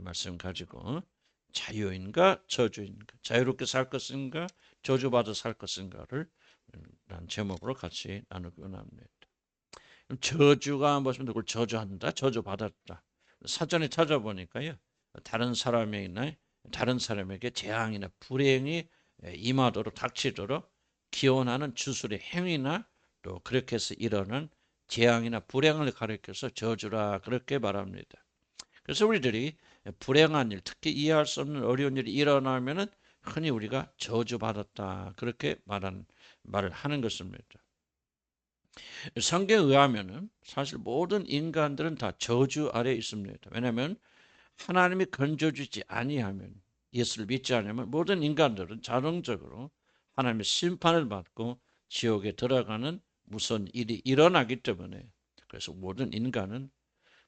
말씀 가지고 자유인가 저주인가, 자유롭게 살 것인가 저주받아 살 것인가를 난 제목으로 같이 나누기 원합니다. 저주가 무엇입니까? 누굴 저주한다, 저주받았다. 사전에 찾아보니까요, 다른 사람이나 다른 사람에게 재앙이나 불행이 임하도록 닥치도록 기원하는 주술의 행위나 또 그렇게 해서 일어난 재앙이나 불행을 가리켜서 저주라 그렇게 말합니다. 그래서 우리들이 불행한 일, 특히 이해할 수 없는 어려운 일이 일어나면은 흔히 우리가 저주받았다 그렇게 말을 하는 것입니다. 성경에 의하면은 사실 모든 인간들은 다 저주 아래에 있습니다. 왜냐하면 하나님이 건져주지 아니하면, 예수를 믿지 않으면 모든 인간들은 자동적으로 하나님의 심판을 받고 지옥에 들어가는 무서운 일이 일어나기 때문에, 그래서 모든 인간은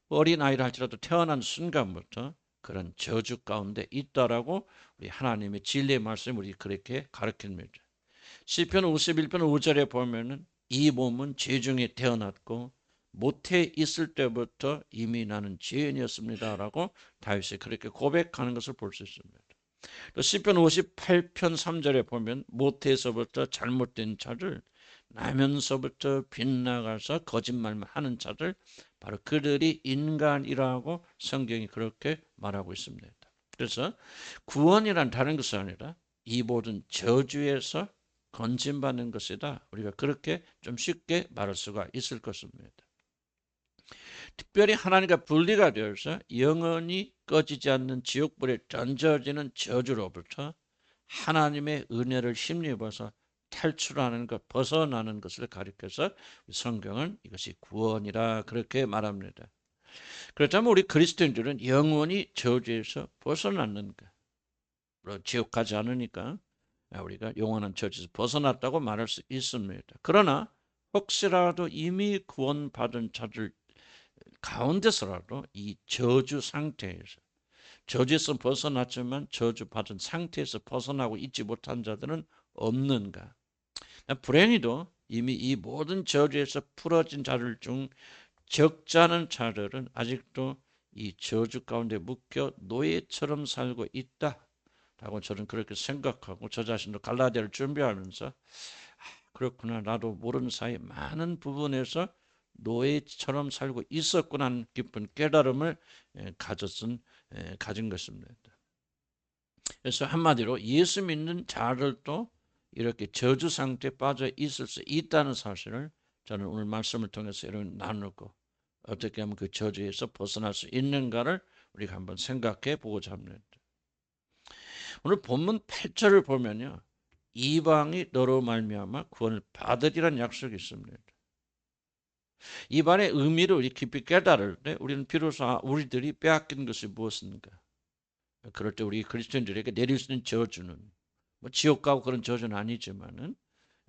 어린아이를 할지라도 태어난 순간부터 그런 저주 가운데 있다라고 우리 하나님의 진리의 말씀을 우리 그렇게 가르칩니다. 시편 51편 5절에 보면은 이 몸은 죄 중에 태어났고 모태에 있을 때부터 이미 나는 죄인이었습니다라고 다윗이 그렇게 고백하는 것을 볼 수 있습니다. 또 시편 58편 3절에 보면 모태에서부터 잘못된 자를, 나면서부터 빗나가서 거짓말만 하는 자들, 바로 그들이 인간이라고 성경이 그렇게 말하고 있습니다. 그래서 구원이란 다른 것이 아니라 이 모든 저주에서 건진받는 것이다. 우리가 그렇게 좀 쉽게 말할 수가 있을 것입니다. 특별히 하나님과 분리가 되어서 영원히 꺼지지 않는 지옥불에 던져지는 저주로부터 하나님의 은혜를 힘입어서 탈출하는 것, 벗어나는 것을 가리켜서 성경은 이것이 구원이라 그렇게 말합니다. 그렇다면 우리 그리스도인들은 영원히 저주에서 벗어났는가? 지옥 가지 않으니까 우리가 영원한 저주에서 벗어났다고 말할 수 있습니다. 그러나 혹시라도 이미 구원받은 자들 가운데서라도 이 저주 상태에서, 저주에서 벗어났지만 저주받은 상태에서 벗어나고 있지 못한 자들은 없는가? 불행히도 이미 이 모든 저주에서 풀어진 자들 중 적지 않은 자들은 아직도 이 저주 가운데 묶여 노예처럼 살고 있다라고 저는 그렇게 생각하고 저 자신도 갈라디아를 준비하면서 그렇구나, 나도 모르는 사이 많은 부분에서 노예처럼 살고 있었구나 하는 깊은 깨달음을 가진 것입니다. 그래서 한마디로 예수 믿는 자들도 이렇게 저주 상태에 빠져 있을 수 있다는 사실을 저는 오늘 말씀을 통해서 여러분 나누고 어떻게 하면 그 저주에서 벗어날 수 있는가를 우리가 한번 생각해 보고자 합니다. 오늘 본문 8절을 보면요, 이방이 너로 말미암아 구원을 받으리라는 약속이 있습니다. 이반의 의미를 우리 깊이 깨달을 때 우리는 비로소 우리들이 빼앗긴 것이 무엇인가? 그럴 때 우리 그리스도인들에게 내릴 수 있는 저주는 뭐 지옥 가고 그런 저주는 아니지만은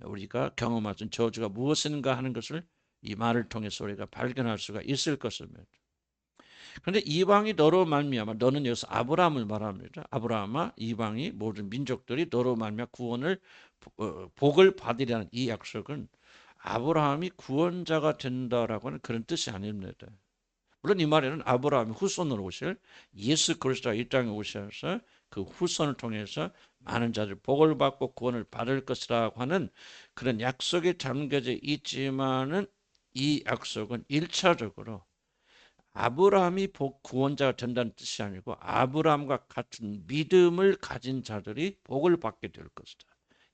우리가 경험할 수 있는 저주가 무엇인가 하는 것을 이 말을 통해서 우리가 발견할 수가 있을 것입니다. 그런데 이방이 너로 말미암아, 너는 여기서 아브라함을 말합니다. 아브라함아, 이방이 모든 민족들이 너로 말미암아 구원을 복을 받으리라는 이 약속은 아브라함이 구원자가 된다라고 하는 그런 뜻이 아닙니다. 물론 이 말에는 아브라함이 후손으로 오실 예수 그리스도가 이 땅에 오셔서 그 후손을 통해서 많은 자들 복을 받고 구원을 받을 것이라고 하는 그런 약속이 담겨져 있지만은 이 약속은 1차적으로 아브라함이 구원자가 된다는 뜻이 아니고 아브라함과 같은 믿음을 가진 자들이 복을 받게 될 것이다.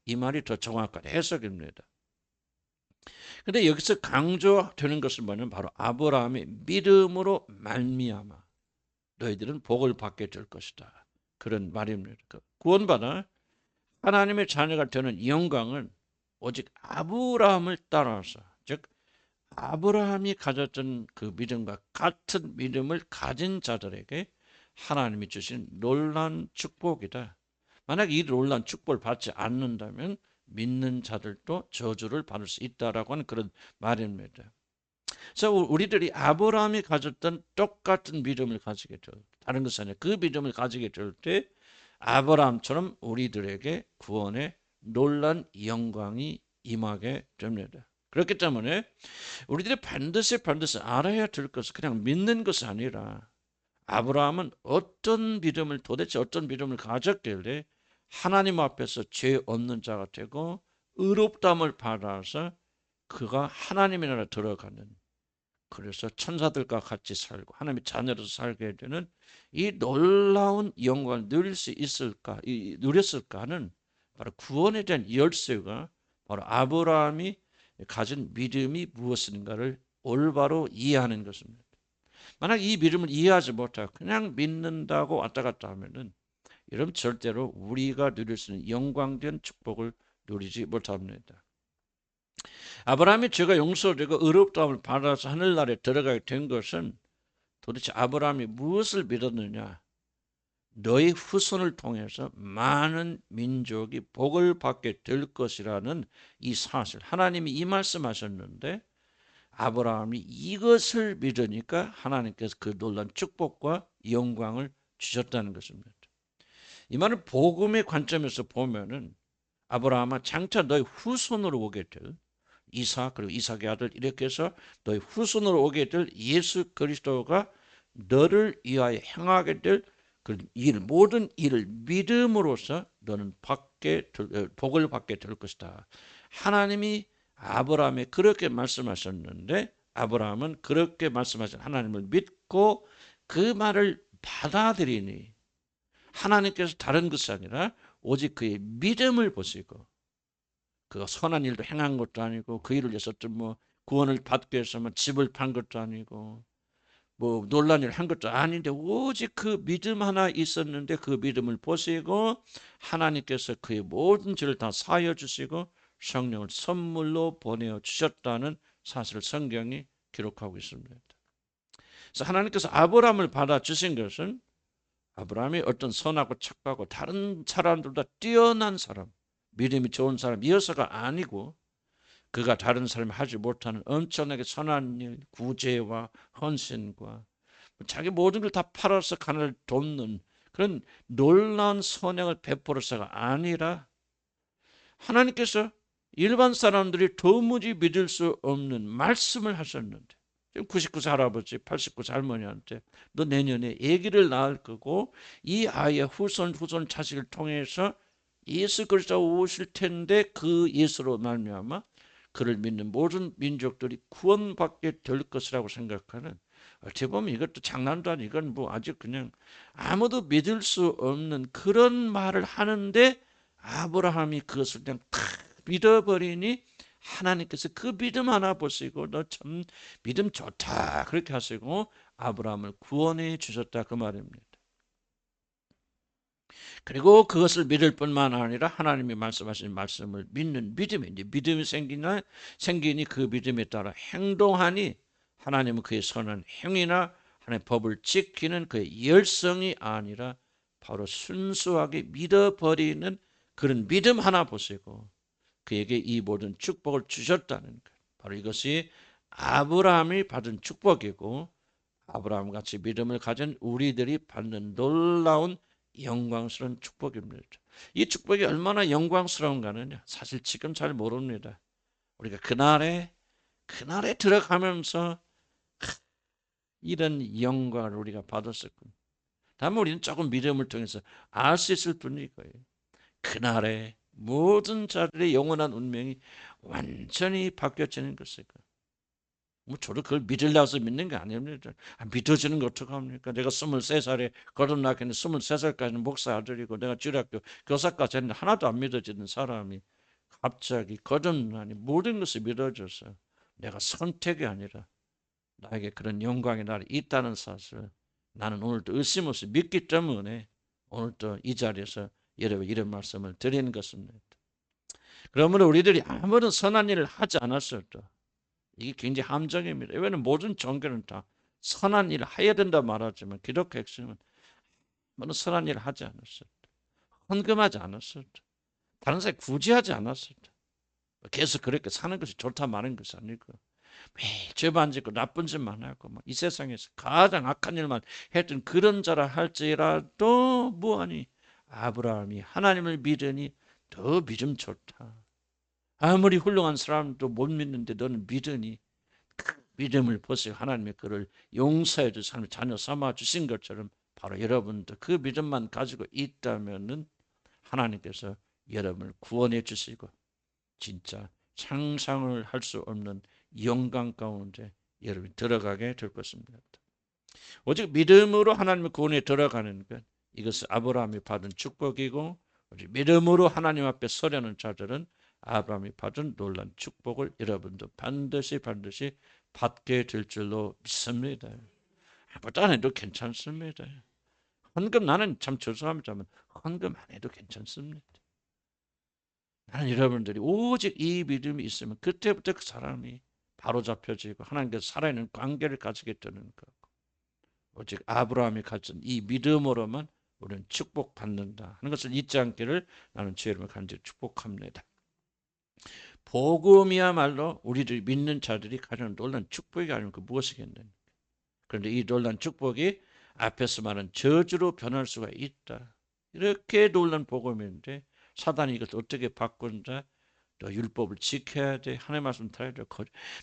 이 말이 더 정확한 해석입니다. 근데 여기서 강조되는 것은 뭐냐면 바로 아브라함의 믿음으로 말미암아 너희들은 복을 받게 될 것이다. 그런 말입니다. 구원받아 하나님의 자녀가 되는 영광은 오직 아브라함을 따라서, 즉 아브라함이 가졌던 그 믿음과 같은 믿음을 가진 자들에게 하나님이 주신 놀라운 축복이다. 만약 이 놀라운 축복을 받지 않는다면 믿는 자들도 저주를 받을 수 있다라고 하는 그런 말입니다. 그래서 우리들이 아브라함이 가졌던 똑같은 믿음을 가지게 될, 다른 것이 아니라 그 믿음을 가지게 될 때 아브라함처럼 우리들에게 구원의 놀란 영광이 임하게 됩니다. 그렇기 때문에 우리들이 반드시 알아야 될 것은 그냥 믿는 것이 아니라 아브라함은 도대체 어떤 믿음을 가졌길래 하나님 앞에서 죄 없는 자가 되고 의롭다함을 받아서 그가 하나님의 나라에 들어가는, 그래서 천사들과 같이 살고 하나님의 자녀로서 살게 되는 이 놀라운 영광을 누렸을까 하는 바로 구원에 대한 열쇠가 바로 아브라함이 가진 믿음이 무엇인가를 올바로 이해하는 것입니다. 만약 이 믿음을 이해하지 못하고 그냥 믿는다고 왔다 갔다 하면은 이러면 절대로 우리가 누릴 수 있는 영광된 축복을 누리지 못합니다. 아브라함이 죄가 용서되고 의롭다함을 받아서 하늘나라에 들어가게 된 것은 도대체 아브라함이 무엇을 믿었느냐? 너희 후손을 통해서 많은 민족이 복을 받게 될 것이라는 이 사실, 하나님이 이 말씀하셨는데 아브라함이 이것을 믿으니까 하나님께서 그 놀라운 축복과 영광을 주셨다는 것입니다. 이 말은 복음의 관점에서 보면은 아브라함아 장차 너희 후손으로 오게 될 이삭, 그리고 이삭의 아들, 이렇게 해서 너희 후손으로 오게 될 예수 그리스도가 너를 위하여 행하게 될 그 모든 일을 믿음으로써 너는 복을 받게 될 것이다. 하나님이 아브라함에 그렇게 말씀하셨는데 아브라함은 그렇게 말씀하신 하나님을 믿고 그 말을 받아들이니 하나님께서 다른 것이 아니라 오직 그의 믿음을 보시고, 그 선한 일도 행한 것도 아니고 그 일을 위해서 구원을 받기 위해서 집을 판 것도 아니고 놀란 일을 한 것도 아닌데 오직 그 믿음 하나 있었는데 그 믿음을 보시고 하나님께서 그의 모든 죄를 다 사하여 주시고 성령을 선물로 보내어 주셨다는 사실을 성경이 기록하고 있습니다. 그래서 하나님께서 아브라함을 받아 주신 것은 아브라함이 어떤 선하고 착하고 다른 사람들보다 뛰어난 사람, 믿음이 좋은 사람이어서가 아니고 그가 다른 사람이 하지 못하는 엄청나게 선한 일, 구제와 헌신과 자기 모든 걸 다 팔아서 가난을 돕는 그런 놀라운 선행을 베풀어서가 아니라 하나님께서 일반 사람들이 도무지 믿을 수 없는 말씀을 하셨는데, 99세 할아버지, 89세 할머니한테 너 내년에 아기를 낳을 거고 이 아이의 후손 자식을 통해서 예수 그리스도 오실 텐데 그 예수로 말미암아 그를 믿는 모든 민족들이 구원받게 될 것이라고 생각하는, 어떻게 보면 이것도 장난도 아니고 이건 아직 그냥 아무도 믿을 수 없는 그런 말을 하는데 아브라함이 그것을 그냥 탁 믿어버리니 하나님께서 그 믿음 하나 보시고 너 참 믿음 좋다 그렇게 하시고 아브라함을 구원해 주셨다 그 말입니다. 그리고 그것을 믿을 뿐만 아니라 하나님이 말씀하신 말씀을 믿는 믿음이 생기니 그 믿음에 따라 행동하니 하나님은 그의 선한 행위나 하나님의 법을 지키는 그의 열성이 아니라 바로 순수하게 믿어버리는 그런 믿음 하나 보시고 그에게 이 모든 축복을 주셨다는 것. 바로 이것이 아브라함이 받은 축복이고 아브라함 같이 믿음을 가진 우리들이 받는 놀라운 영광스러운 축복입니다. 이 축복이 얼마나 영광스러운가는 사실 지금 잘 모릅니다. 우리가 그날에 들어가면서 이런 영광을 우리가 받았었군. 다만 우리는 조금 믿음을 통해서 알 수 있을 뿐일 거예요. 그날에 모든 자들의 영원한 운명이 완전히 바뀌어지는 것일 거예요. 저도 그걸 믿으려서 믿는 게 아닙니다. 믿어지는 거 어떡합니까? 내가 23살에 거듭나기는 23살까지는 목사 아들이고 내가 주일학교 교사까지 했는데 하나도 안 믿어지는 사람이 갑자기 거듭나니 모든 것이 믿어져서 내가 선택이 아니라 나에게 그런 영광의 날이 있다는 사실을 나는 오늘도 의심 없이 믿기 때문에 오늘도 이 자리에서 여러분 이런 말씀을 드리는 것입니다. 그러므로 우리들이 아무런 선한 일을 하지 않았어도 이게 굉장히 함정입니다. 왜냐하면 모든 종교는 다 선한 일을 해야 된다 말하지만 기독교 핵심은 아무런 선한 일을 하지 않았어도, 헌금하지 않았어도, 다른 사람이 구제하지 않았어도 계속 그렇게 사는 것이 좋다 말하는 것이 아니고 매일 죄만 짓고 나쁜 짓만 하고 이 세상에서 가장 악한 일만 했던 그런 자라 할지라도 뭐하니 아브라함이 하나님을 믿으니 더 믿음 좋다. 아무리 훌륭한 사람도 못 믿는데 너는 믿으니 믿음을 벗어 하나님의 그를 용서해 주신 하나님의 자녀 삼아 주신 것처럼 바로 여러분도 그 믿음만 가지고 있다면은 하나님께서 여러분을 구원해 주시고 진짜 상상을 할 수 없는 영광 가운데 여러분이 들어가게 될 것입니다. 오직 믿음으로 하나님의 구원에 들어가는 것, 이것은 아브라함이 받은 축복이고 오직 믿음으로 하나님 앞에 서려는 자들은 아브라함이 받은 놀란 축복을 여러분도 반드시 받게 될 줄로 믿습니다. 아무것도 안 해도 괜찮습니다. 헌금, 나는 참 죄송합니다만 헌금 안 해도 괜찮습니다. 나는 여러분들이 오직 이 믿음이 있으면 그때부터 그 사람이 바로 잡혀지고 하나님께서 살아있는 관계를 가지게 되는 것. 오직 아브라함이 가진 이 믿음으로만 우리는 축복받는다 하는 것을 잊지 않기를 나는 주의 이름으로 간절히 축복합니다. 복음이야말로 우리들이 믿는 자들이 가장 놀란 축복이 아니면 그 무엇이겠느냐. 그런데 이 놀란 축복이 앞에서 말한 저주로 변할 수가 있다. 이렇게 놀란 복음인데 사단이 이것을 어떻게 바꾼다? 너 율법을 지켜야 돼. 하나님 말씀 들어야 돼.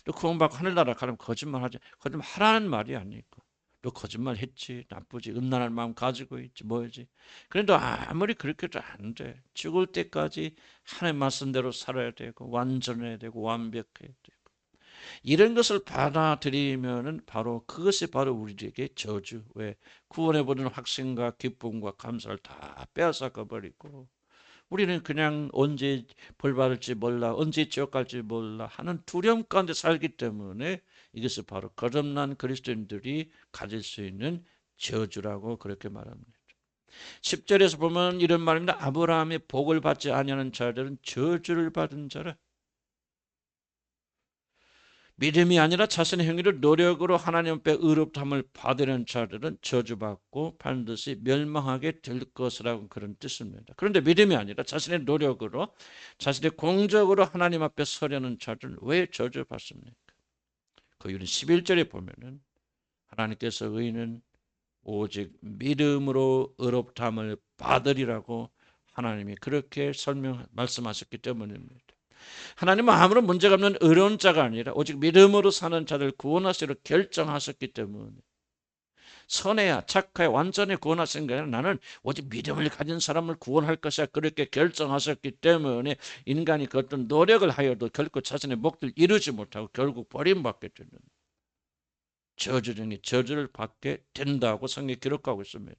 너 구원받고 하늘나라 가려면 거짓말하지. 거짓말 하라는 말이 아니고. 너 거짓말 했지. 나쁘지. 음란한 마음 가지고 있지. 뭐지. 그런데 아무리 그렇게도 안 돼. 죽을 때까지 하나님 말씀대로 살아야 되고 완전해야 되고 완벽해야 되고. 이런 것을 받아들이면은 바로 그것이 바로 우리에게 저주. 왜? 구원해 보는 확신과 기쁨과 감사를 다 빼앗아가 버리고 우리는 그냥 언제 벌 받을지 몰라, 언제 지옥 갈지 몰라 하는 두려움 가운데 살기 때문에 이것을 바로 거듭난 그리스도인들이 가질 수 있는 저주라고 그렇게 말합니다. 10절에서 보면 이런 말입니다. 아브라함의 복을 받지 아니하는 자들은 저주를 받은 자라. 믿음이 아니라 자신의 행위를 노력으로 하나님 앞에 의롭다함을 받으려는 자들은 저주받고 반드시 멸망하게 될 것이라고 그런 뜻입니다. 그런데 믿음이 아니라 자신의 노력으로 자신의 공적으로 하나님 앞에 서려는 자들은 왜 저주받습니까? 그 이유는 11절에 보면은 하나님께서 의인은 오직 믿음으로 의롭다함을 받으리라고 하나님이 그렇게 말씀하셨기 때문입니다. 하나님은 아무런 문제가 없는 의로운 자가 아니라 오직 믿음으로 사는 자를 구원하시기로 결정하셨기 때문에 선해야 착해야 완전히 구원하신 게 아니라 나는 오직 믿음을 가진 사람을 구원할 것이야 그렇게 결정하셨기 때문에 인간이 그 어떤 노력을 하여도 결코 자신의 목적을 이루지 못하고 결국 버림받게 되는 저주 중에 저주를 받게 된다고 성경에 기록하고 있습니다.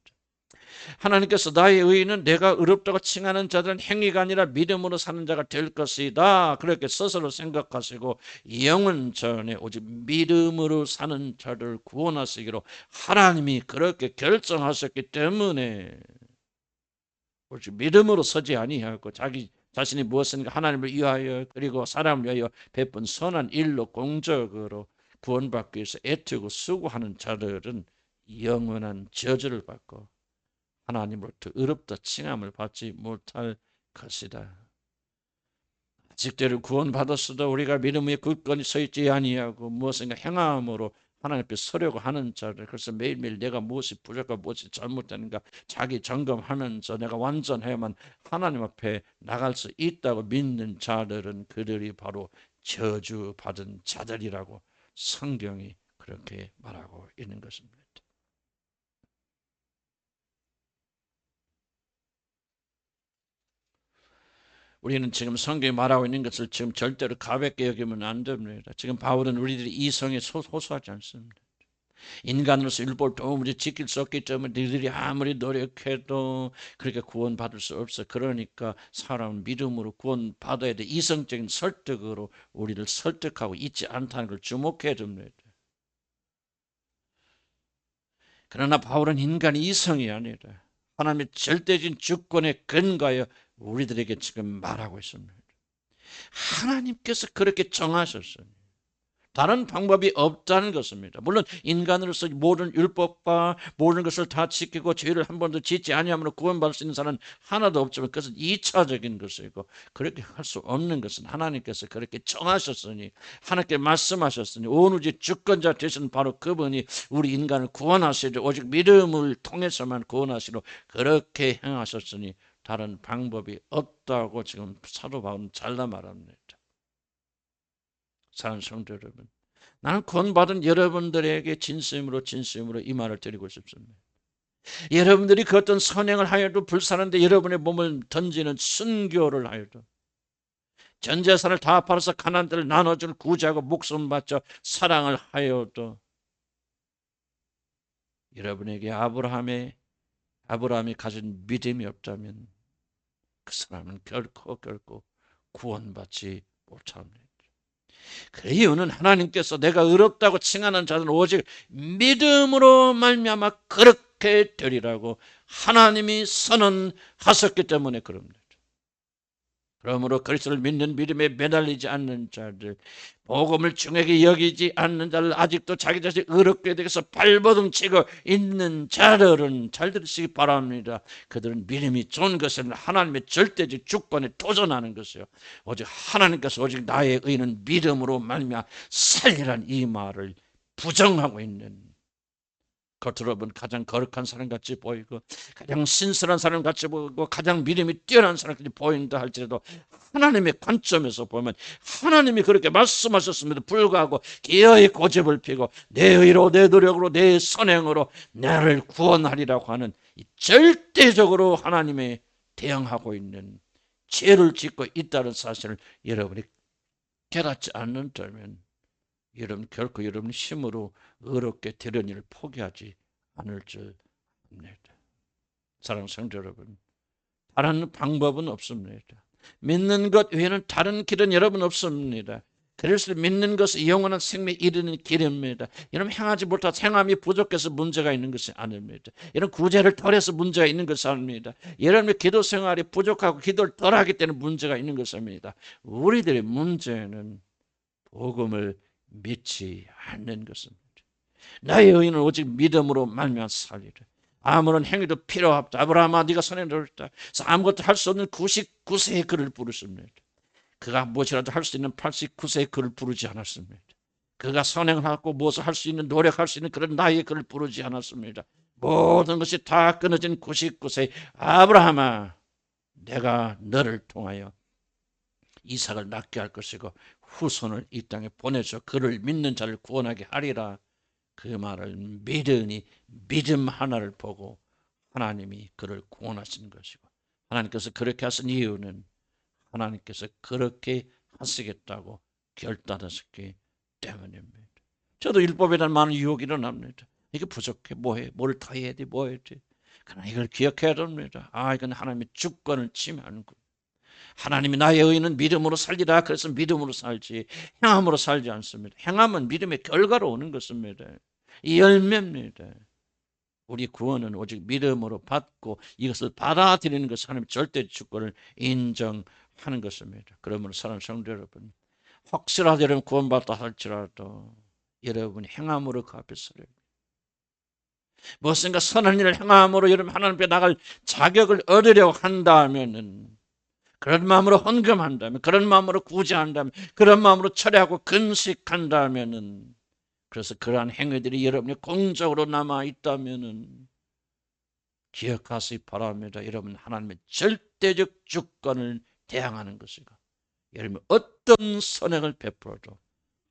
하나님께서 나의 의인은 내가 의롭다고 칭하는 자들은 행위가 아니라 믿음으로 사는 자가 될 것이다. 그렇게 스스로 생각하시고 영원 전에 오직 믿음으로 사는 자를 구원하시기로 하나님이 그렇게 결정하셨기 때문에 오직 믿음으로 서지 아니하고 자기 자신이 무엇인가 하나님을 위하여 그리고 사람을 위하여 베푼 선한 일로 공적으로 구원받기 위해서 애쓰고 수고하는 자들은 영원한 저주를 받고 하나님으로부터 의롭다 칭함을 받지 못할 것이다. 아직대로 구원받았어도 우리가 믿음 위에 굳건히 서 있지 아니하고 무엇인가 행함으로 하나님 앞에 서려고 하는 자들, 그래서 매일매일 내가 무엇이 부족하고 무엇이 잘못되는가 자기 점검하면서 내가 완전해야만 하나님 앞에 나갈 수 있다고 믿는 자들은 그들이 바로 저주받은 자들이라고 성경이 그렇게 말하고 있는 것입니다. 우리는 지금 성경이 말하고 있는 것을 지금 절대로 가볍게 여기면 안 됩니다. 지금 바울은 우리들이 이성에 호소하지 않습니다. 인간으로서 율법을 도무지 지킬 수 없기 때문에 너희들이 아무리 노력해도 그렇게 구원받을 수 없어. 그러니까 사람은 믿음으로 구원받아야 돼. 이성적인 설득으로 우리를 설득하고 있지 않다는 걸 주목해야 됩니다. 그러나 바울은 인간이 이성이 아니라 하나님의 절대적인 주권에 근거하여 우리들에게 지금 말하고 있습니다. 하나님께서 그렇게 정하셨어요. 다른 방법이 없다는 것입니다. 물론 인간으로서 모든 율법과 모든 것을 다 지키고 죄를 한 번도 짓지 아니하면 구원받을 수 있는 사람은 하나도 없지만 그것은 2차적인 것이고 그렇게 할 수 없는 것은 하나님께서 그렇게 정하셨으니 하나님께 말씀하셨으니 온 우주의 주권자 되신 바로 그분이 우리 인간을 구원하시려 오직 믿음을 통해서만 구원하시려 그렇게 행하셨으니 다른 방법이 없다고 지금 사도 바울은 잘라 말합니다. 사랑하는 성도 여러분, 나는 구원받은 여러분들에게 진심으로 이 말을 드리고 싶습니다. 여러분들이 그 어떤 선행을 하여도 불사는데 여러분의 몸을 던지는 순교를 하여도 전 재산을 다 팔아서 가난한 데를 나눠줄 구제하고 목숨 바쳐 사랑을 하여도 여러분에게 아브라함이 가진 믿음이 없다면 그 사람은 결코 구원받지 못합니다. 그 이유는 하나님께서 내가 의롭다고 칭하는 자는 오직 믿음으로 말미암아 그렇게 되리라고 하나님이 선언하셨기 때문에 그럽니다. 그러므로 그리스도를 믿는 믿음에 매달리지 않는 자들, 복음을 중하게 여기지 않는 자들, 아직도 자기 자신이 의롭게 되어서 발버둥 치고 있는 자들은 잘 들으시기 바랍니다. 그들은 믿음이 좋은 것은 하나님의 절대적 주권에 도전하는 것이요, 오직 하나님께서 오직 나의 의는 믿음으로 말미암아 살리란 이 말을 부정하고 있는, 겉으로 보면 가장 거룩한 사람같이 보이고 가장 신선한 사람같이 보이고 가장 믿음이 뛰어난 사람같이 보인다 할지라도 하나님의 관점에서 보면 하나님이 그렇게 말씀하셨음에도 불구하고 기어이 고집을 피고 내 의로 내 노력으로 내 선행으로 나를 구원하리라고 하는 이 절대적으로 하나님에 대항하고 있는 죄를 짓고 있다는 사실을 여러분이 깨닫지 않는다면 여러분 결코 여러분 힘으로 의롭게 되려는 일을 포기하지 않을 줄 압니다. 사랑하는 성도 여러분, 다른 방법은 없습니다. 믿는 것 외에는 다른 길은 여러분 없습니다. 그래서 믿는 것은 영원한 생명에 이르는 길입니다. 여러분 행하지 못해서 행함이 부족해서 문제가 있는 것이 아닙니다. 여러분 구제를 덜해서 문제가 있는 것이 아닙니다. 여러분의 기도 생활이 부족하고 기도를 덜하기 때문에 문제가 있는 것입니다. 우리들의 문제는 복음을 믿지 않는 것입니다. 나의 의인은 오직 믿음으로 말미암아 살리라. 아무런 행위도 필요 없다. 아브라함아 네가 선행을 했다. 아무것도 할 수 없는 99세의 그를 부르십니다. 그가 무엇이라도 할 수 있는 89세의 그를 부르지 않았습니다. 그가 선행을 하고 무엇을 할 수 있는 노력할 수 있는 그런 나이의 그를 부르지 않았습니다. 모든 것이 다 끊어진 99세의 아브라함아 내가 너를 통하여 이삭을 낳게 할 것이고 후손을 이 땅에 보내서 그를 믿는 자를 구원하게 하리라. 그 말을 믿으니 믿음 하나를 보고 하나님이 그를 구원하시는 것이고 하나님께서 그렇게 하신 이유는 하나님께서 그렇게 하시겠다고 결단하셨기 때문입니다. 저도 율법에 대한 많은 유혹이 일어납니다. 이게 부족해 뭐해 뭘 더 해야 돼 뭐 해야 돼. 그러나 이걸 기억해야 됩니다. 이건 하나님의 주권을 침해하는 것. 하나님이 나의 의인은 믿음으로 살리라. 그래서 믿음으로 살지 행함으로 살지 않습니다. 행함은 믿음의 결과로 오는 것입니다. 이 열매입니다. 우리 구원은 오직 믿음으로 받고 이것을 받아들이는 것이 하나님의 절대 주권을 인정하는 것입니다. 그러므로 사랑하는 성도 여러분, 혹시라도 여러분 구원받다 할지라도 여러분이 행함으로 그 앞에 서려야 합니다. 무엇인가 선한 일을 행함으로 여러분 하나님 앞에 나갈 자격을 얻으려고 한다면은, 그런 마음으로 헌금한다면, 그런 마음으로 구제한다면, 그런 마음으로 철회하고 금식한다면은, 그래서 그러한 행위들이 여러분의 공적으로 남아 있다면은 기억하시기 바랍니다. 여러분 하나님의 절대적 주권을 대항하는 것이고 여러분 어떤 선행을 베풀어도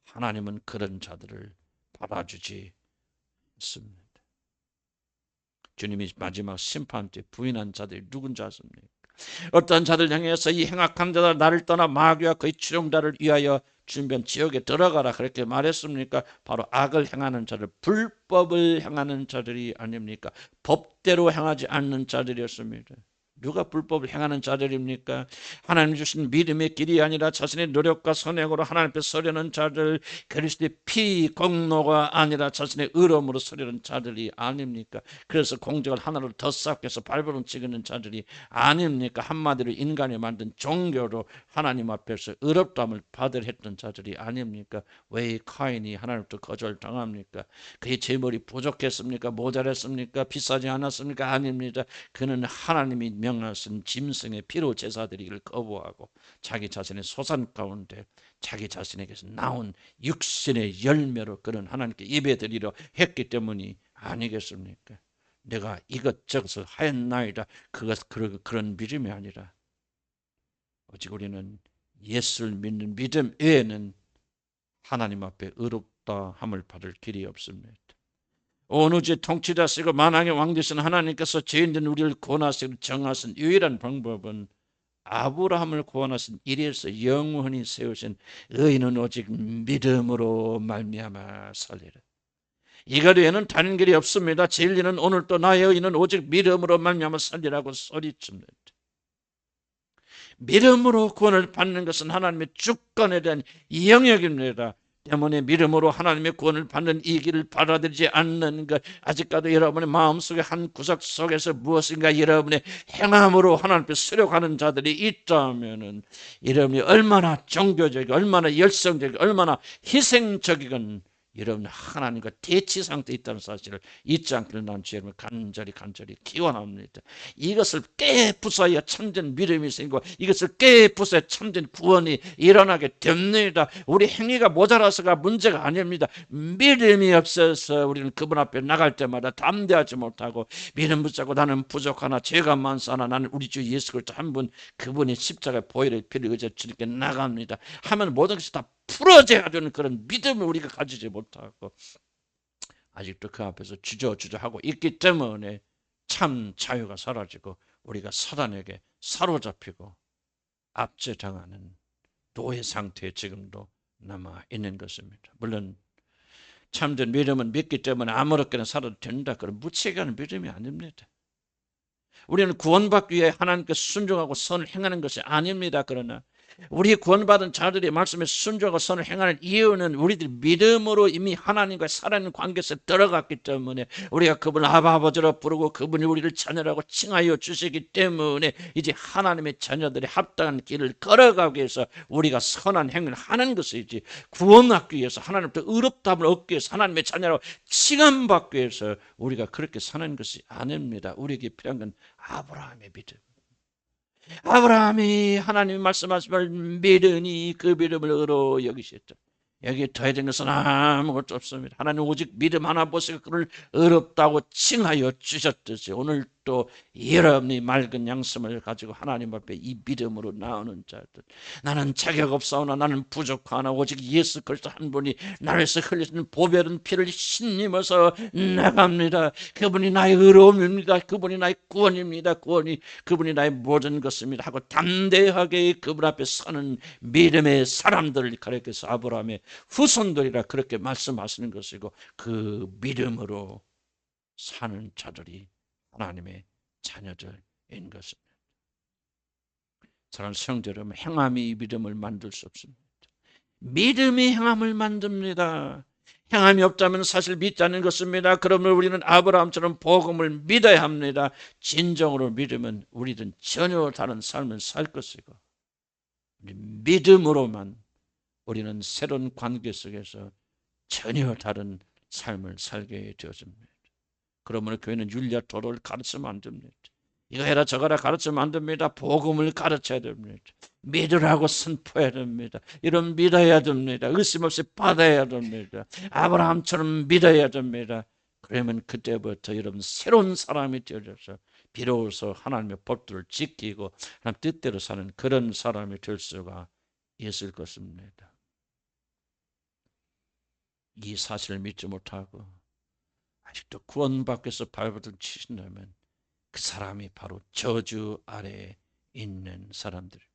하나님은 그런 자들을 받아주지 않습니다. 주님이 마지막 심판 때 부인한 자들이 누군지 아십니까? 어떤 자들 향해서 이 행악한 자들 나를 떠나 마귀와 그의 추종자를 위하여 준비한 지옥에 들어가라 그렇게 말했습니까? 바로 악을 행하는 자들, 불법을 행하는 자들이 아닙니까? 법대로 행하지 않는 자들이었습니다. 누가 불법을 행하는 자들입니까? 하나님 주신 믿음의 길이 아니라 자신의 노력과 선행으로 하나님 앞에 서려는 자들, 그리스도의 피 공로가 아니라 자신의 의로움으로 서려는 자들이 아닙니까? 그래서 공적을 하나로 더 쌓기 위해서 발버둥 치는 자들이 아닙니까? 한마디로 인간이 만든 종교로 하나님 앞에서 의롭다함을 받으려 했던 자들이 아닙니까? 왜 카인이 하나님부터 거절당합니까? 그의 재물이 부족했습니까? 모자랐습니까? 비싸지 않았습니까? 아닙니다. 그는 하나님이 명하신 짐승의 피로 제사드리기를 거부하고 자기 자신의 소산 가운데 자기 자신에게서 나온 육신의 열매로 그는 하나님께 예배드리려 했기 때문이 아니겠습니까? 내가 이것저것을 하였나이다. 그런 믿음이 아니라 오직 우리는 예수를 믿는 믿음 외에는 하나님 앞에 없다 함을 받을 길이 없습니다. 온 우주의 통치자시고 만왕의 왕 되신 하나님께서 죄인된 우리를 구원하시고 정하신 유일한 방법은 아브라함을 구원하신 이래서 영원히 세우신 의인은 오직 믿음으로 말미암아 살리라. 이것 외에는 다른 길이 없습니다. 진리는 오늘도 나의 의인은 오직 믿음으로 말미암아 살리라고 소리칩니다. 믿음으로 구원을 받는 것은 하나님의 주권에 대한 영역입니다. 때문에 믿음으로 하나님의 구원을 받는 이 길을 받아들이지 않는 것, 아직까지 여러분의 마음속에 한 구석 속에서 무엇인가 여러분의 행함으로 하나님 앞에 수력하는 자들이 있다면 여러분이 얼마나 종교적이고 얼마나 열성적이고 얼마나 희생적이건 여러분 하나님과 대치 상태에 있다는 사실을 잊지 않기를 난 주여러분 간절히 기원합니다. 이것을 깨부숴야 참된 믿음이 생기고 이것을 깨부숴야 참된 구원이 일어나게 됩니다. 우리 행위가 모자라서가 문제가 아닙니다. 믿음이 없어서 우리는 그분 앞에 나갈 때마다 담대하지 못하고 믿음 붙잡고 나는 부족하나 죄가 많사나 나는 우리 주 예수 그리스도 한 분 그분이 십자가에 보혈의 피를 의지해 주님께 나갑니다 하면 모든 것이 다 풀어져야 되는 그런 믿음을 우리가 가지지 못하고 아직도 그 앞에서 주저하고 있기 때문에 참 자유가 사라지고 우리가 사단에게 사로잡히고 압제당하는 노예 상태에 지금도 남아 있는 것입니다. 물론 참된 믿음은 믿기 때문에 아무렇게나 살아도 된다 그런 무책임한 믿음이 아닙니다. 우리는 구원받기 위해 하나님께 순종하고 선을 행하는 것이 아닙니다. 그러나 우리 구원받은 자들이 말씀에 순종하고 선을 행하는 이유는 우리들이 믿음으로 이미 하나님과 살아있는 관계에서 들어갔기 때문에 우리가 그분을 아버지로 부르고 그분이 우리를 자녀라고 칭하여 주시기 때문에 이제 하나님의 자녀들이 합당한 길을 걸어가기 위해서 우리가 선한 행위를 하는 것이지 구원받기 위해서 하나님부터 의롭다함을 얻기 위해서 하나님의 자녀라고 칭함받기 위해서 우리가 그렇게 사는 것이 아닙니다. 우리에게 필요한 건 아브라함의 믿음. 아브라함이 하나님이 말씀하심을 믿으니 그 믿음을 의로 여기셨죠. 여기에 더해야 되는 것은 아무것도 없습니다. 하나님 오직 믿음 하나 보시고 그를 의롭다고 칭하여 주셨듯이 오늘 또 여러분이 맑은 양심을 가지고 하나님 앞에 이 믿음으로 나오는 자들, 나는 자격 없사오나 나는 부족하나 오직 예수 그리스도 한 분이 나를 위해서 흘리신 보배른 피를 신임어서 나갑니다. 그분이 나의 의로움입니다. 그분이 나의 구원입니다. 그분이 나의 모든 것입니다 하고 담대하게 그분 앞에 서는 믿음의 사람들을 가리켜서 아브라함의 후손들이라 그렇게 말씀하시는 것이고 그 믿음으로 사는 자들이 하나님의 자녀들인 것입니다. 사랑하는 성도 여러분, 행함이 믿음을 만들 수 없습니다. 믿음이 행함을 만듭니다. 행함이 없다면 사실 믿지 않는 것입니다. 그러면 우리는 아브라함처럼 복음을 믿어야 합니다. 진정으로 믿으면 우리는 전혀 다른 삶을 살 것이고 믿음으로만 우리는 새로운 관계 속에서 전혀 다른 삶을 살게 되어집니다. 그러므로 교회는 윤리와 도덕을 가르치면 안 됩니다. 이거 해라 저거 해라 가르치면 안 됩니다. 복음을 가르쳐야 됩니다. 믿으라고 선포해야 됩니다. 이런 믿어야 됩니다. 의심 없이 받아야 됩니다. 아브라함처럼 믿어야 됩니다. 그러면 그때부터 여러분 새로운 사람이 되어져서 비로소 하나님의 법도를 지키고 하나님 뜻대로 사는 그런 사람이 될 수가 있을 것입니다. 이 사실을 믿지 못하고 아직도 구원받기 위해서 발버둥 치신다면 그 사람이 바로 저주 아래에 있는 사람들입니다.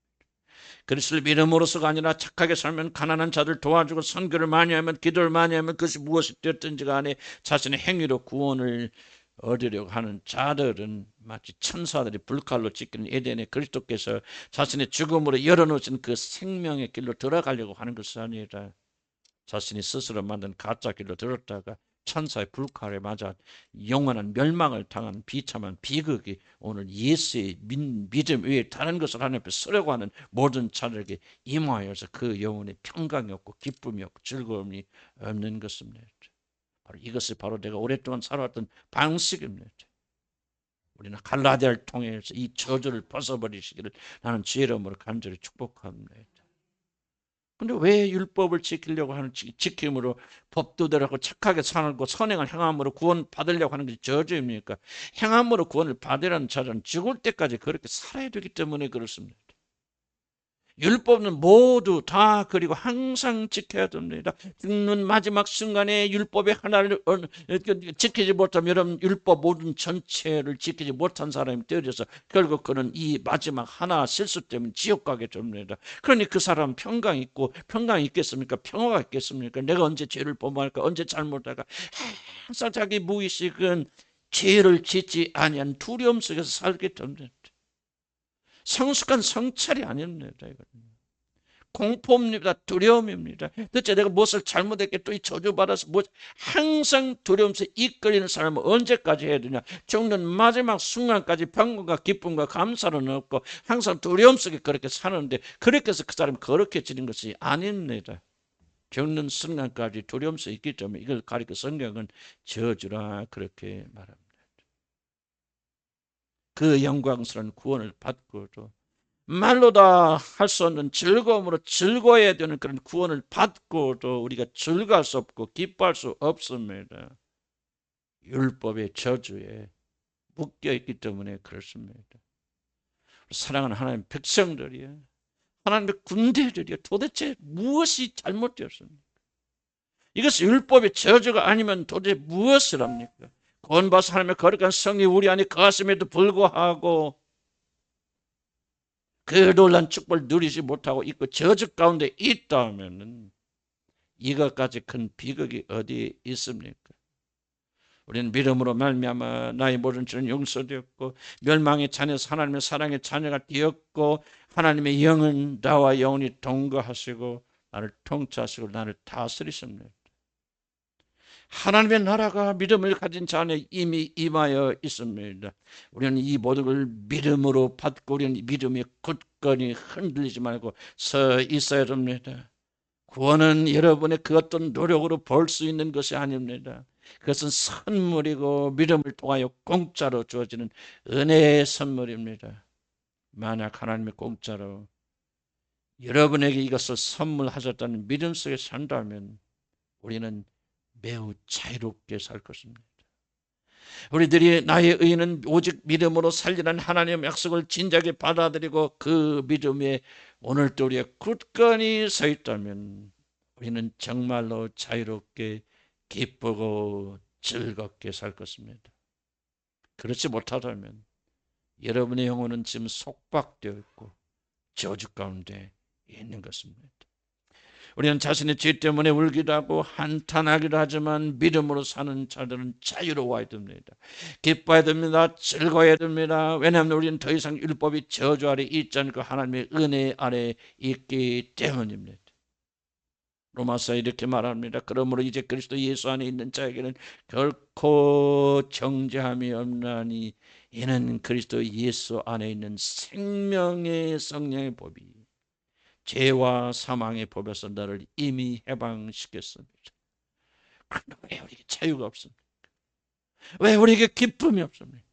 그리스도를 믿음으로서가 아니라 착하게 살면 가난한 자들 도와주고 선교를 많이 하면 기도를 많이 하면 그것이 무엇이 되었든지 간에 자신의 행위로 구원을 얻으려고 하는 자들은 마치 천사들이 불칼로 찢기는 에덴에 그리스도께서 자신의 죽음으로 열어놓으신 그 생명의 길로 들어가려고 하는 것이 아니라 자신이 스스로 만든 가짜 길로 들었다가 천사의 불칼에 맞아 영원한 멸망을 당한 비참한 비극이 오늘 예수의 믿음 외에 다른 것을 하나님 앞에 쓰려고 하는 모든 자들에게 임하여서 그 영혼에 평강이 없고 기쁨이 없고 즐거움이 없는 것입니다. 바로 이것이 바로 내가 오랫동안 살아왔던 방식입니다. 우리는 갈라디아를 통해서 이 저주를 벗어버리시기를 나는 주의 이름으로 간절히 축복합니다. 근데 왜 율법을 지키려고 하는 지킴으로 법도대로 착하게 살고 선행을 행함으로 구원 받으려고 하는 것이 저주입니까? 행함으로 구원을 받으려는 자는 죽을 때까지 그렇게 살아야 되기 때문에 그렇습니다. 율법은 모두 다 그리고 항상 지켜야 됩니다. 죽는 마지막 순간에 율법의 하나를 지키지 못하면 여러분 율법 모든 전체를 지키지 못한 사람이 되어져서 결국 그는 이 마지막 하나 실수 때문에 지옥 가게 됩니다. 그러니 그 사람 평강 있고 평강이 있겠습니까? 평화가 있겠습니까? 내가 언제 죄를 범할까? 언제 잘못할까? 항상 자기 무의식은 죄를 짓지 아니한 두려움 속에서 살게 됩니다. 성숙한 성찰이 아닙니다. 이거는. 공포입니다. 두려움입니다. 도대체 내가 무엇을 잘못했게 또 이 저주받아서 항상 두려움 속에 이끌리는 사람은 언제까지 해야 되냐? 죽는 마지막 순간까지 평강과 기쁨과 감사는 없고 항상 두려움 속에 그렇게 사는데 그렇게 해서 그 사람이 거룩해지는 것이 아닙니다. 죽는 순간까지 두려움 속에 있기 때문에 이걸 가리켜 성경은 저주라 그렇게 말합니다. 그 영광스러운 구원을 받고도 말로 다 할 수 없는 즐거움으로 즐거워야 되는 그런 구원을 받고도 우리가 즐거울 수 없고 기뻐할 수 없습니다. 율법의 저주에 묶여 있기 때문에 그렇습니다. 사랑하는 하나님 백성들이요, 하나님의 군대들이요, 도대체 무엇이 잘못되었습니까? 이것이 율법의 저주가 아니면 도대체 무엇을 합니까? 구원받아서 하나님의 거룩한 성이 우리 안에 거하심에도 불구하고 그 놀란 축복을 누리지 못하고 있고 저주 가운데 있다면 이것까지 큰 비극이 어디에 있습니까? 우리는 믿음으로 말미암아 나의 모든 죄는 용서되었고 멸망의 자녀에서 하나님의 사랑의 자녀가 되었고 하나님의 영은 나와 영원히 동거하시고 나를 통치하시고 나를 다스리십니다. 하나님의 나라가 믿음을 가진 자 안에 이미 임하여 있습니다. 우리는 이 모든 걸 믿음으로 받고 우리는 믿음이 굳건히 흔들리지 말고 서 있어야 됩니다. 구원은 여러분의 그 어떤 노력으로 벌 수 있는 것이 아닙니다. 그것은 선물이고 믿음을 통하여 공짜로 주어지는 은혜의 선물입니다. 만약 하나님의 공짜로 여러분에게 이것을 선물하셨다는 믿음 속에 산다면 우리는 매우 자유롭게 살 것입니다. 우리들이 나의 의는 오직 믿음으로 살리라는 하나님의 약속을 진작에 받아들이고 그 믿음에 오늘도 우리가 굳건히 서 있다면 우리는 정말로 자유롭게 기쁘고 즐겁게 살 것입니다. 그렇지 못하다면 여러분의 영혼은 지금 속박되어 있고 저주 가운데 있는 것입니다. 우리는 자신의 죄 때문에 울기도 하고 한탄하기도 하지만 믿음으로 사는 자들은 자유로워야 됩니다. 기뻐야 됩니다. 즐거워야 됩니다. 왜냐하면 우리는 더 이상 율법이 저주 아래 있지 않고 하나님의 은혜 아래 있기 때문입니다. 로마서에 이렇게 말합니다. 그러므로 이제 그리스도 예수 안에 있는 자에게는 결코 정죄함이 없나니 이는 그리스도 예수 안에 있는 생명의 성령의 법이 죄와 사망의 법에서 너를 이미 해방시켰습니다. 그런데 왜 우리에게 자유가 없습니까? 왜 우리에게 기쁨이 없습니까?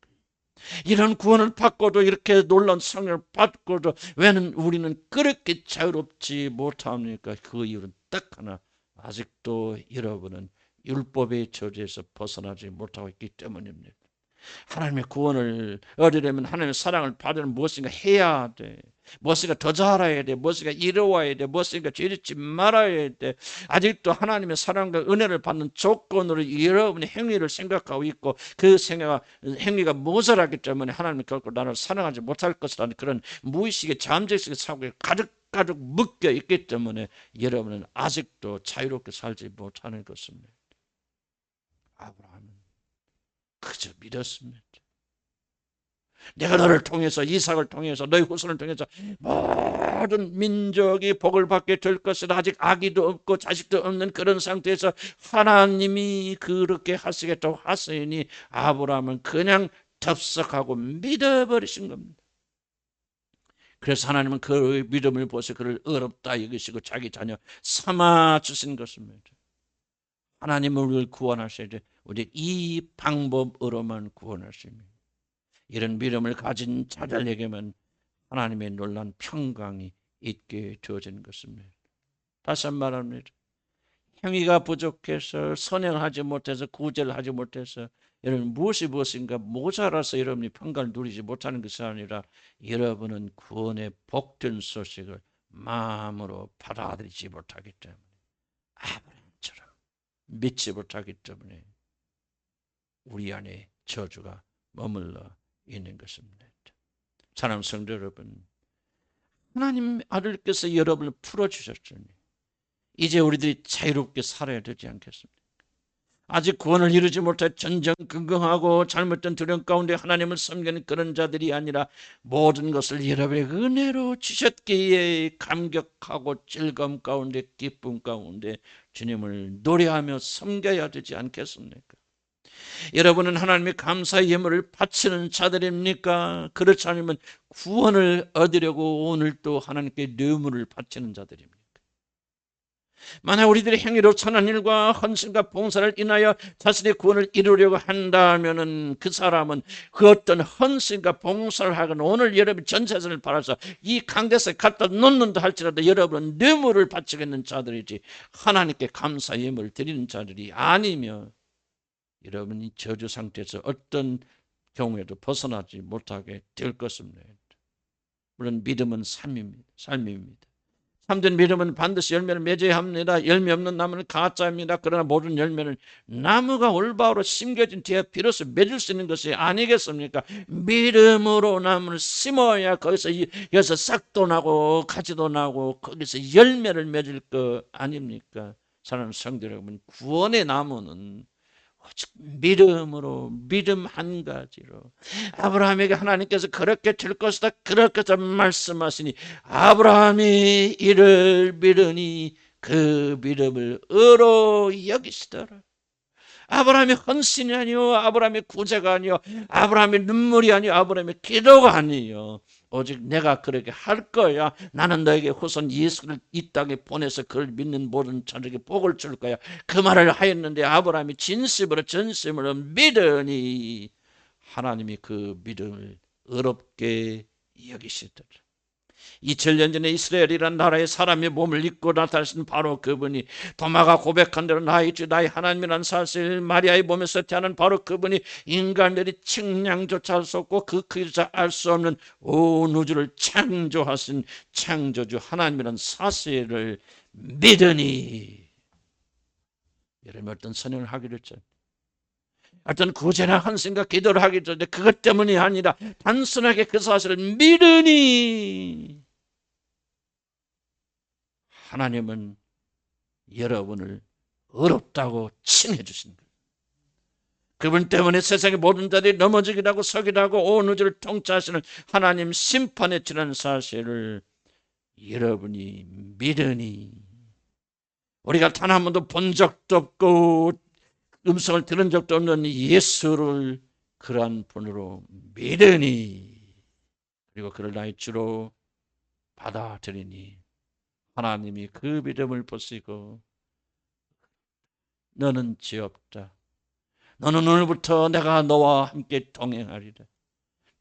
이런 구원을 받고도 이렇게 놀라운 성령을 받고도 왜 우리는 그렇게 자유롭지 못합니까? 그 이유는 딱 하나, 아직도 여러분은 율법의 저주에서 벗어나지 못하고 있기 때문입니다. 하나님의 구원을 얻으려면 하나님의 사랑을 받으려면 무엇인가 해야 돼. 무엇인가 더 잘해야 돼. 무엇인가 이루어야 돼. 무엇인가 죄짓지 말아야 돼. 아직도 하나님의 사랑과 은혜를 받는 조건으로 여러분의 행위를 생각하고 있고 그 행위가 모자라기 때문에 하나님은 결코 나를 사랑하지 못할 것이라는 그런 무의식의 잠재의식의 사고에 가득 묶여 있기 때문에 여러분은 아직도 자유롭게 살지 못하는 것입니다. 아브라함은 그저 믿었습니다. 내가 너를 통해서 이삭을 통해서 너희 후손을 통해서 모든 민족이 복을 받게 될 것이라. 아직 아기도 없고 자식도 없는 그런 상태에서 하나님이 그렇게 하시겠다고 하시니 아브라함은 그냥 덥석하고 믿어버리신 겁니다. 그래서 하나님은 그 믿음을 보셔 그를 어렵다 여기시고 자기 자녀 삼아 주신 것입니다. 하나님은 우리를 구원하셔야 돼. 우리 이 방법으로만 구원하십니다. 이런 믿음을 가진 자들에게만 하나님의 놀라운 평강이 있게 되어지는 것입니다. 다시 한번 말합니다. 행위가 부족해서 선행하지 못해서 구제를 하지 못해서 여러분 무엇인가 모자라서 여러분이 평강을 누리지 못하는 것이 아니라 여러분은 구원의 복된 소식을 마음으로 받아들이지 못하기 때문에, 아브라함처럼 믿지 못하기 때문에 우리 안에 저주가 머물러 있는 것입니다. 사랑하는 성도 여러분, 하나님 아들께서 여러분을 풀어주셨으니 이제 우리들이 자유롭게 살아야 되지 않겠습니까? 아직 구원을 이루지 못해 전전긍긍하고 잘못된 두려움 가운데 하나님을 섬기는 그런 자들이 아니라 모든 것을 여러분의 은혜로 주셨기에 감격하고 즐거움 가운데 기쁨 가운데 주님을 노래하며 섬겨야 되지 않겠습니까? 여러분은 하나님의 감사의 예물을 바치는 자들입니까? 그렇지 않으면 구원을 얻으려고 오늘 또 하나님께 뇌물을 바치는 자들입니까? 만약 우리들의 행위로 선한 일과 헌신과 봉사를 인하여 자신의 구원을 이루려고 한다면은 그 사람은 그 어떤 헌신과 봉사를 하거나 오늘 여러분 전재산을 팔아서 이 강대서에 갖다 놓는다 할지라도 여러분은 뇌물을 바치겠는 자들이지 하나님께 감사 예물을 드리는 자들이 아니며 여러분이 저주 상태에서 어떤 경우에도 벗어나지 못하게 될 것입니다. 물론 믿음은 삶입니다. 참된 믿음은 반드시 열매를 맺어야 합니다. 열매 없는 나무는 가짜입니다. 그러나 모든 열매는 나무가 올바로 심겨진 뒤에 비로소 맺을 수 있는 것이 아니겠습니까? 믿음으로 나무를 심어야 여기서 싹도 나고 가지도 나고 거기서 열매를 맺을 거 아닙니까? 사랑하는 성도 여러분, 구원의 나무는 오직 믿음으로, 믿음 한 가지로 아브라함에게 하나님께서 그렇게 될 것이다 그렇게 말씀하시니 아브라함이 이를 믿으니 그 믿음을 의로 여기시더라. 아브라함의 헌신이 아니요, 아브라함의 구제가 아니요, 아브라함의 눈물이 아니요, 아브라함의 기도가 아니요, 오직 내가 그렇게 할 거야. 나는 너에게 후손 예수를 이 땅에 보내서 그를 믿는 모든 자들에게 복을 줄 거야. 그 말을 하였는데 아브라함이 진심으로 전심으로 믿으니 하나님이 그 믿음을 의롭게 여기시더라. 2000년 전에 이스라엘이란 나라의 사람의 몸을 입고 나타나신 바로 그분이, 도마가 고백한 대로 나의 주 나의 하나님이란 사실, 마리아의 몸에서 태어난 바로 그분이 인간들이 측량조차 할 수 없고 그 크기조차 알 수 없는 온 우주를 창조하신 창조주 하나님이란 사실을 믿으니, 여러분 어떤 선행을 하기로 했죠. 어떤 구제나 헌신과 기도를 하기 전에 그것 때문이 아니라 단순하게 그 사실을 믿으니 하나님은 여러분을 의롭다고 칭해 주신 거예요. 그분 때문에 세상의 모든 자들이 넘어지기도 하고 서기도 하고 온 우주를 통치하시는 하나님 심판에 치르는 사실을 여러분이 믿으니, 우리가 단 한 번도 본 적도 없고 음성을 들은 적도 없는 예수를 그러한 분으로 믿으니, 그리고 그를 나의 주로 받아들이니 하나님이 그 믿음을 보시고 너는 죄 없다. 너는 오늘부터 내가 너와 함께 동행하리라.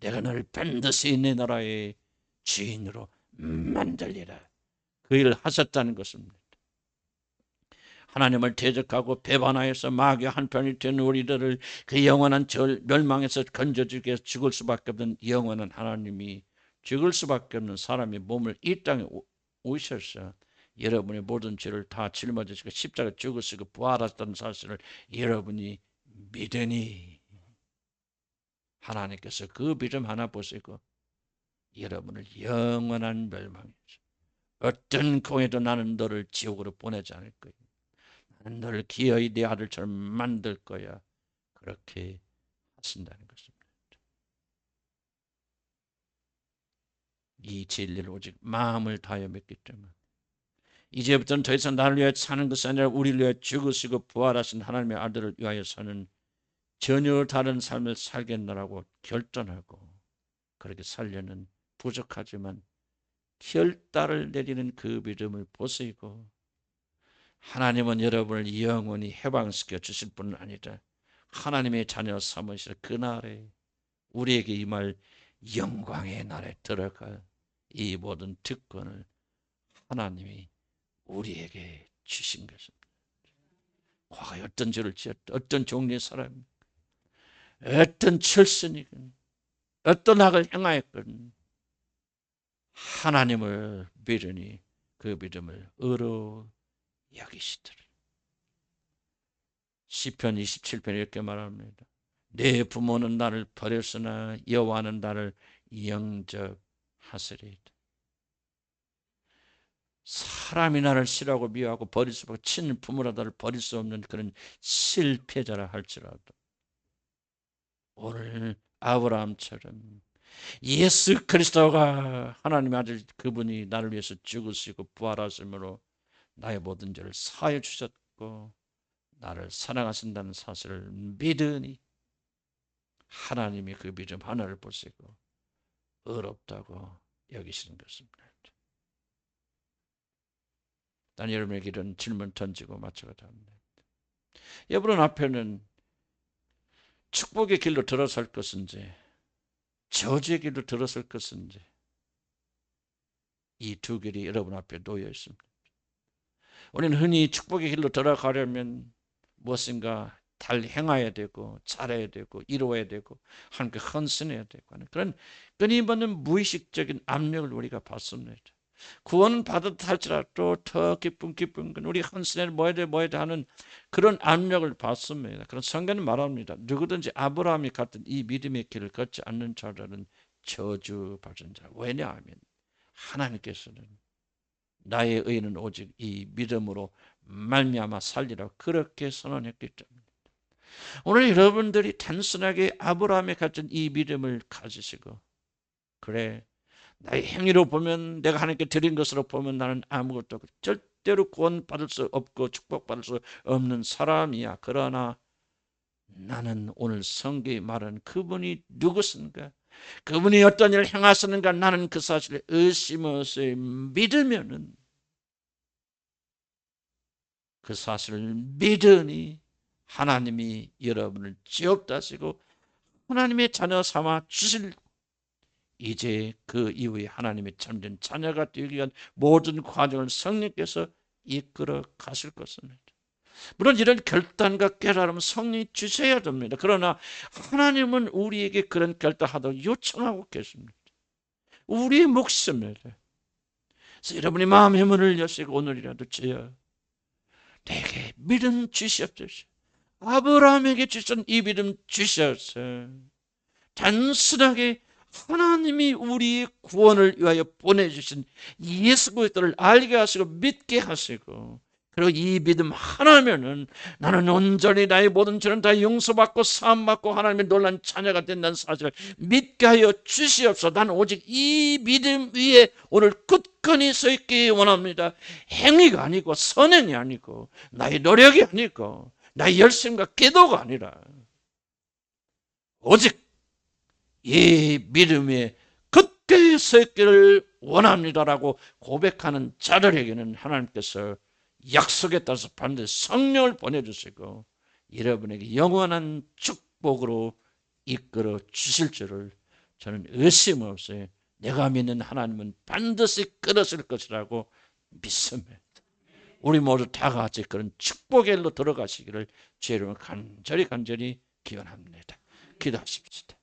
내가 너를 반드시 내 나라의 주인으로 만들리라. 그 일을 하셨다는 것입니다. 하나님을 대적하고 배반하여서 마귀의 한편이 된 우리들을 그 영원한 멸망에서 건져주기 위해서 죽을 수밖에 없는 영원한 하나님이 죽을 수밖에 없는 사람의 몸을 이 땅에 오셔서 여러분의 모든 죄를 다 짊어지시고 십자가에 죽으시고 부활하셨다는 사실을 여러분이 믿으니 하나님께서 그 믿음 하나 보시고 여러분을 영원한 멸망에서 어떤 공에도 나는 너를 지옥으로 보내지 않을 거야. 나는 너를 기어이 내 아들처럼 만들 거야. 그렇게 하신다는 것입니다. 이 진리를 오직 마음을 다하여 믿기 때문에 이제부터는 더 이상 나를 위하여 사는 것이 아니라 우리를 위하여 죽으시고 부활하신 하나님의 아들을 위하여 사는 전혀 다른 삶을 살겠노라고 결단하고 그렇게 살려는 부족하지만 결단을 내리는 그 믿음을 보시고, 하나님은 여러분을 영원히 해방시켜 주실 뿐 아니라 하나님의 자녀 삼으실 그날에 우리에게 임할 영광의 날에 들어갈 이 모든 특권을 하나님이 우리에게 주신 것입니다. 과거에 어떤 죄를 지었다, 어떤 종류의 사람, 어떤 철선이건 어떤 악을 행하였건 하나님을 믿으니 그 믿음을 의로 여기시더라. 시편 27편 이렇게 말합니다. 내 부모는 나를 버렸으나 여호와는 나를 영접하시리이다. 사람이 나를 싫어하고 미워하고 버릴 수 없고 친부모라 나를 버릴 수 없는 그런 실패자라 할지라도 오늘 아브라함처럼 예수 그리스도가 하나님의 아들 그분이 나를 위해서 죽으시고 부활하심으로 나의 모든 죄를 사하여 주셨고 나를 사랑하신다는 사실을 믿으니 하나님이 그 믿음 하나를 보시고 의롭다고 여기시는 것입니다. 난 여러분에게 이런 질문 던지고 마치고자 합니다. 여러분 앞에는 축복의 길로 들어설 것인지 저주의 길로 들어설 것인지 이 두 길이 여러분 앞에 놓여 있습니다. 우리는 흔히 축복의 길로 들어가려면 무엇인가 잘 행해야 되고 잘해야 되고 이루어야 되고 하나님께 헌신해야 되고 하는 그런 끊임없는 무의식적인 압력을 우리가 받습니다. 구원 받았다 할지라도 더 기쁜 건 우리 헌신을 뭐 해야 돼 하는 그런 압력을 받습니다. 그런 성경은 말합니다. 누구든지 아브라함이 갔던 이 믿음의 길을 걷지 않는 자들은 저주받은 자. 왜냐하면 하나님께서는 나의 의는 오직 이 믿음으로 말미암아 살리라고 그렇게 선언했기 때문입니다. 오늘 여러분들이 단순하게 아브라함이 가진 이 믿음을 가지시고 그래 나의 행위로 보면 내가 하나님께 드린 것으로 보면 나는 아무것도 절대로 구원받을 수 없고 축복받을 수 없는 사람이야. 그러나 나는 오늘 성경이 말하는 그분이 누구신가? 그분이 어떤 일을 행하시는가? 나는 그 사실을 의심 없이 믿으면은 그 사실을 믿으니 하나님이 여러분을 지옥다시고 하나님의 자녀 삼아 주실 이제 그 이후에 하나님의 참된 자녀가 되기 위한 모든 과정을 성령께서 이끌어 가실 것입니다. 물론 이런 결단과 깨달음은 성령이 주셔야 됩니다. 그러나 하나님은 우리에게 그런 결단하도록 요청하고 계십니다. 우리의 몫입니다. 그래서 여러분이 마음의 문을 여시고 오늘이라도 주여 내게 믿음 주시옵소서. 아브라함에게 주신 이 믿음 주셔서 단순하게 하나님이 우리의 구원을 위하여 보내주신 예수 그리스도를 알게 하시고 믿게 하시고 그리고 이 믿음 하나면은 나는 온전히 나의 모든 죄는 다 용서받고 사함받고 하나님의 놀란 자녀가 된다는 사실을 믿게 하여 주시옵소서. 나는 오직 이 믿음 위에 오늘 굳건히 서 있기 원합니다. 행위가 아니고 선행이 아니고 나의 노력이 아니고 나의 열심과 기도가 아니라 오직 이 믿음에 굳게 서 있기를 원합니다라고 고백하는 자들에게는 하나님께서 약속에 따라서 반드시 성령을 보내주시고 여러분에게 영원한 축복으로 이끌어 주실 줄을 저는 의심 없이 내가 믿는 하나님은 반드시 끌어줄 것이라고 믿습니다. 우리 모두 다 같이 그런 축복의 일로 들어가시기를 주의 이름으로 간절히 기원합니다. 기도하십시다.